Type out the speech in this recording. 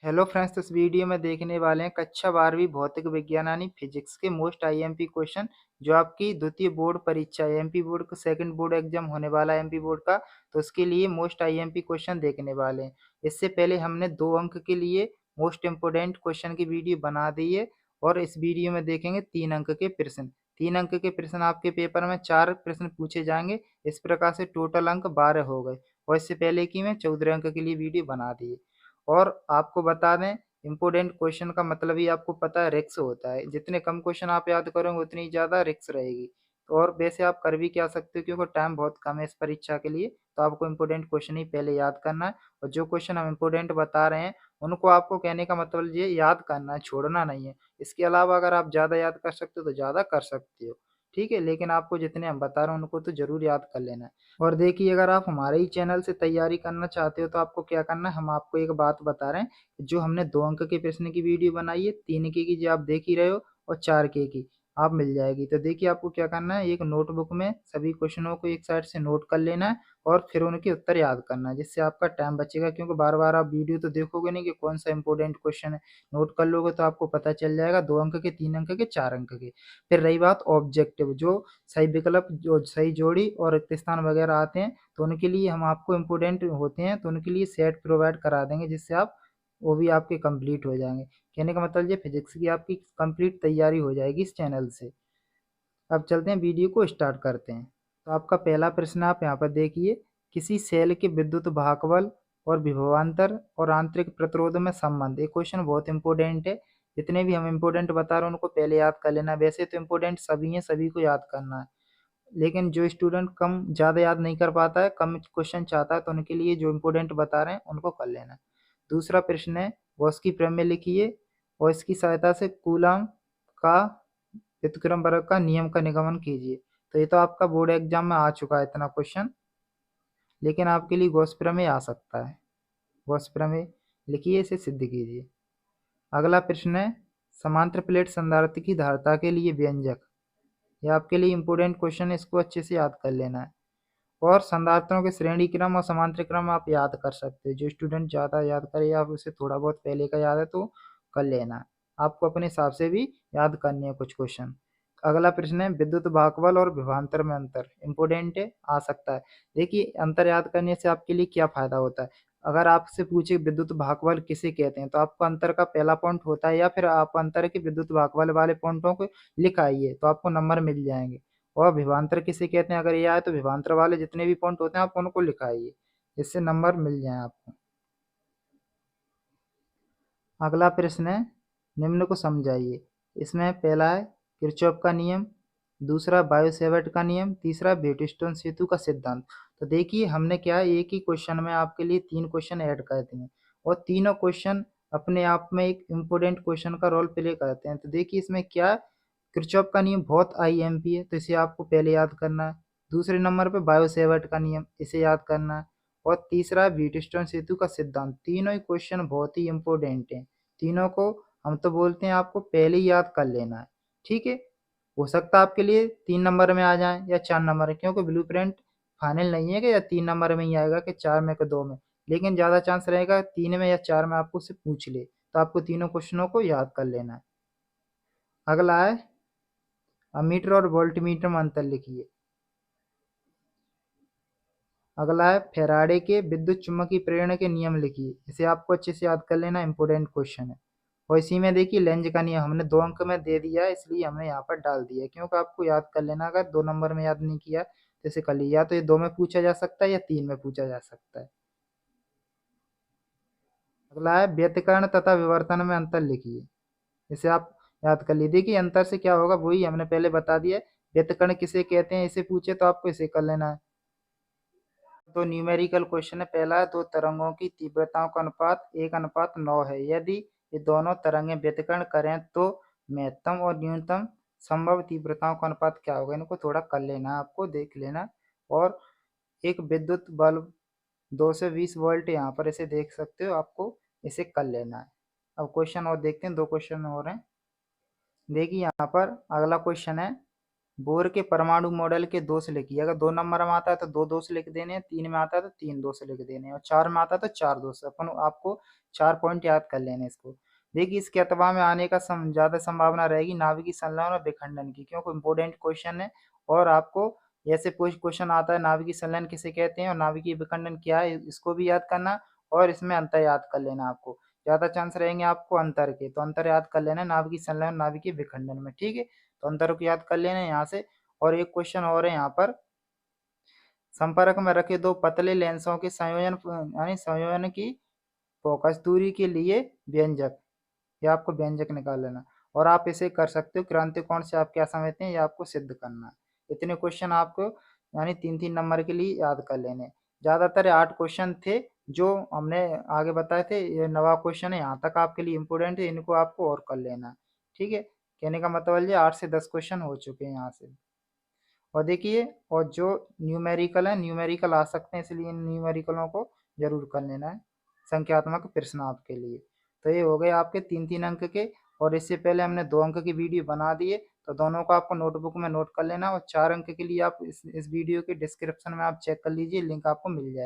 Hello friends, तो इस video में देखने वाले हैं कक्षा 12वीं भौतिक विज्ञान यानी फिजिक्स के मोस्ट आईएमपी क्वेश्चन जो आपकी द्वितीय बोर्ड परीक्षा एमपी बोर्ड का सेकंड बोर्ड एग्जाम होने वाला है एमपी बोर्ड का। तो उसके लिए मोस्ट आईएमपी क्वेश्चन देखने वाले हैं। इससे पहले हमने 2 अंक के लिए मोस्ट इम्पोर्टेंट क्वेश्चन की वीडियो बना दी है और इस वीडियो में देखेंगे 3 अंक के प्रश्न। 3 अंक के प्रश्न आपके पेपर में 4 प्रश्न पूछे जाएंगे। इस प्रकार से टोटल अंक 12 हो गए और इससे पहले की मैं 14 अंक के लिए वीडियो बना दी है। और आपको बता दें, इम्पोर्टेंट क्वेश्चन का मतलब ही आपको पता है रिस्क होता है। जितने कम क्वेश्चन आप याद करोगे उतनी ज़्यादा रिस्क रहेगी। तो और वैसे आप कर भी क्या सकते हो, क्योंकि टाइम बहुत कम है इस परीक्षा के लिए। तो आपको इम्पोर्टेंट क्वेश्चन ही पहले याद करना है और जो क्वेश्चन हम इम्पोर्टेंट बता रहे हैं उनको आपको कहने का मतलब ये याद करना है, छोड़ना नहीं है। इसके अलावा अगर आप ज़्यादा याद कर सकते हो तो ज़्यादा कर सकते हो, ठीक है। लेकिन आपको जितने हम बता रहे हैं उनको तो ज़रूर याद कर लेना है। और देखिए, अगर आप हमारे ही चैनल से तैयारी करना चाहते हो तो आपको क्या करना है, हम आपको एक बात बता रहे हैं। जो हमने 2 अंक के प्रश्न की वीडियो बनाई है, 3 के की जो आप देख ही रहे हो और 4 के की आप मिल जाएगी। तो देखिए, आपको क्या करना है, एक नोटबुक में सभी क्वेश्चनों को एक साइड से नोट कर लेना है और फिर उनके उत्तर याद करना है, जिससे आपका टाइम बचेगा। क्योंकि बार-बार आप वीडियो तो देखोगे नहीं कि कौन-सा इंपॉर्टेंट क्वेश्चन है। नोट कर लोगे तो आपको पता चल जाएगा 2 अंक के, 3 अंक के, 4 अंक के। फिर रही बात ऑब्जेक्टिव, जो सही विकल्प, जो सही जोड़ी और रिक्त स्थान वगैरह आते हैं, तो उनके लिए हम आपको इम्पोर्टेंट होते हैं तो उनके लिए सेट प्रोवाइड करा देंगे, जिससे आप वो भी आपके कंप्लीट हो जाएंगे। कहने का मतलब ये फिजिक्स की आपकी कंप्लीट तैयारी हो जाएगी इस चैनल से। अब चलते हैं, वीडियो को स्टार्ट करते हैं। तो आपका पहला प्रश्न आप यहाँ पर देखिए, किसी सेल के विद्युत भागबल और विभवांतर और आंतरिक प्रतिरोध में संबंध। ये क्वेश्चन बहुत इंपॉर्टेंट है। जितने भी हम इंपॉर्टेंट बता रहे हैं उनको पहले याद कर लेना। वैसे तो इंपॉर्टेंट सभी हैं, सभी को याद करना है, लेकिन जो स्टूडेंट कम ज़्यादा याद नहीं कर पाता है, कम क्वेश्चन चाहता है, तो उनके लिए जो इंपॉर्टेंट बता रहे हैं उनको कर लेना है। दूसरा प्रश्न है, गॉस की प्रमेय लिखिए और इसकी सहायता से कूलॉम का व्युत्क्रम वर्ग का नियम का निगमन कीजिए। तो ये तो आपका बोर्ड एग्जाम में आ चुका है इतना क्वेश्चन, लेकिन आपके लिए गॉस प्रमेय आ सकता है। गॉस प्रमेय लिखिए, इसे सिद्ध कीजिए। अगला प्रश्न है, समांतर प्लेट संधारित्र की धारिता के लिए व्यंजक। ये आपके लिए इंपॉर्टेंट क्वेश्चन है, इसको अच्छे से याद कर लेना है। और संधारित्रों के श्रेणी क्रम और समांतर क्रम आप याद कर सकते हो। जो स्टूडेंट ज़्यादा याद करे या उसे थोड़ा बहुत पहले का याद है तो कर लेना। आपको अपने हिसाब से भी याद करनी है कुछ क्वेश्चन। अगला प्रश्न है, विद्युत भागबल और विभवांतर में अंतर। इंपॉर्टेंट है, आ सकता है। देखिए, अंतर याद करने से आपके लिए क्या फायदा होता है। अगर आपसे पूछे विद्युत भागबल किसे कहते हैं, तो आपको अंतर का पहला पॉइंट होता है, या फिर आप अंतर के विद्युत भागबल वाले पॉइंटों को लिख आइए तो आपको नंबर मिल जाएंगे। और विभवांतर किसे कहते हैं, अगर ये आए तो विभवांतर वाले जितने भी पॉइंट होते हैं आप उनको लिखाइए, इससे नंबर मिल जाए आपको। अगला प्रश्न है, निम्न को समझाइए। इसमें पहला है किरचॉफ का नियम, दूसरा बायो-सेवर्ट का नियम, तीसरा व्हीटस्टोन सेतु का सिद्धांत। तो देखिए, हमने क्या है, एक ही क्वेश्चन में आपके लिए 3 क्वेश्चन ऐड कर दिए और तीनों क्वेश्चन अपने आप में एक इम्पोर्टेंट क्वेश्चन का रोल प्ले करते हैं। तो देखिए, इसमें क्या, किरचॉफ का नियम बहुत आईएमपी है तो इसे आपको पहले याद करना है। दूसरे नंबर पे बायो-सेवर्ट का नियम, इसे याद करना है। और तीसरा व्हीटस्टोन सेतु का सिद्धांत। तीनों ही क्वेश्चन बहुत ही इंपॉर्टेंट हैं। तीनों को हम तो बोलते हैं आपको पहले ही याद कर लेना है, ठीक है। हो सकता है आपके लिए 3 नंबर में आ जाए या 4 नंबर में, क्योंकि ब्लूप्रिंट फाइनल नहीं है कि या 3 नंबर में ही आएगा कि 4 में कि 2 में। लेकिन ज़्यादा चांस रहेगा 3 में या 4 में आपको उससे पूछ ले, तो आपको तीनों क्वेश्चनों को याद कर लेना है। अगला है, अमीटर और वोल्टमीटर में अंतर लिखिए। अगला है, फैराडे के विद्युत चुम्बकीय प्रेरण के नियम लिखिए। इसे आपको अच्छे से याद कर लेना, इंपॉर्टेंट क्वेश्चन है। और इसी में देखिए, लेंज का नियम हमने 2 अंक में दे दिया है, इसलिए हमने यहाँ पर डाल दिया है, क्योंकि आपको याद कर लेना। अगर 2 नंबर में याद नहीं किया तो इसे कर लीजिए, या तो ये 2 में पूछा जा सकता है या 3 में पूछा जा सकता है। अगला है, व्यतिकरण तथा विवर्तन में अंतर लिखिए। इसे आप याद कर लीजिए। देखिए, अंतर से क्या होगा, वही हमने पहले बता दिया है। व्यतिकरण किसे कहते हैं, इसे पूछे तो आपको इसे कर लेना है। तो न्यूमेरिकल क्वेश्चन है। पहला है, दो तरंगों की तीव्रताओं का अनुपात 1:9 है। यदि ये दोनों तरंगें व्यतिकरण करें तो महत्तम और न्यूनतम संभव तीव्रताओं का अनुपात क्या होगा। इनको थोड़ा कर लेना, आपको देख लेना। और एक विद्युत बल्ब 2 से 20 वोल्ट, यहाँ पर इसे देख सकते हो, आपको इसे कर लेना है। अब क्वेश्चन और देखते हैं, 2 क्वेश्चन और हैं। देखिए, यहाँ पर अगला क्वेश्चन है, बोर के परमाणु मॉडल के दोष लिखिए। अगर 2 नंबर में आता है तो 2 दोष लिख देने हैं, 3 में आता है तो 3 दोष लिख देने हैं और 4 में आता है तो 4 दोष। अपन आपको 4 पॉइंट याद कर लेने इसको। देखिए इसके अथवा में आने का ज़्यादा संभावना रहेगी नाभिकीय संलयन और विखंडन की, क्योंकि इंपॉर्टेंट क्वेश्चन है और आपको ऐसे कुछ क्वेश्चन आता है नाभिकीय संलयन किसे कहते हैं और नाभिकीय विखंडन क्या है, इसको भी याद करना और इसमें अंतर याद कर लेना आपको। ज़्यादा चांस रहेंगे आपको अंतर के, तो अंतर याद कर लेना नाभिकीय संलयन नाभिकीय विखंडन में, ठीक है। तो अंतरों को याद कर लेना यहाँ से। और एक क्वेश्चन और है यहाँ पर, संपर्क में रखे दो पतले लेंसों के संयोजन यानी संयोजन की फोकस दूरी के लिए व्यंजक, ये आपको व्यंजक निकाल लेना और आप इसे कर सकते हो क्रांति कोण से आप क्या समझते हैं ये आपको सिद्ध करना है। इतने क्वेश्चन आपको यानी 3-3 नंबर के लिए याद कर लेने। ज़्यादातर 8 क्वेश्चन थे जो हमने आगे बताए थे, ये 9वां क्वेश्चन है, यहाँ तक आपके लिए इम्पोर्टेंट है, इनको आपको और कर लेना है, ठीक है। कहने का मतलब ये 8 से 10 क्वेश्चन हो चुके हैं यहाँ से। और देखिए और जो न्यूमेरिकल है, न्यूमेरिकल आ सकते हैं, इसलिए इन न्यूमेरिकलों को जरूर कर लेना है संख्यात्मक प्रश्न आपके लिए। तो ये हो गए आपके 3-3 अंक के, और इससे पहले हमने 2 अंक की वीडियो बना दिए, तो दोनों को आपको नोटबुक में नोट कर लेना और 4 अंक के लिए आप इस वीडियो के डिस्क्रिप्शन में आप चेक कर लीजिए, लिंक आपको मिल जाएगा।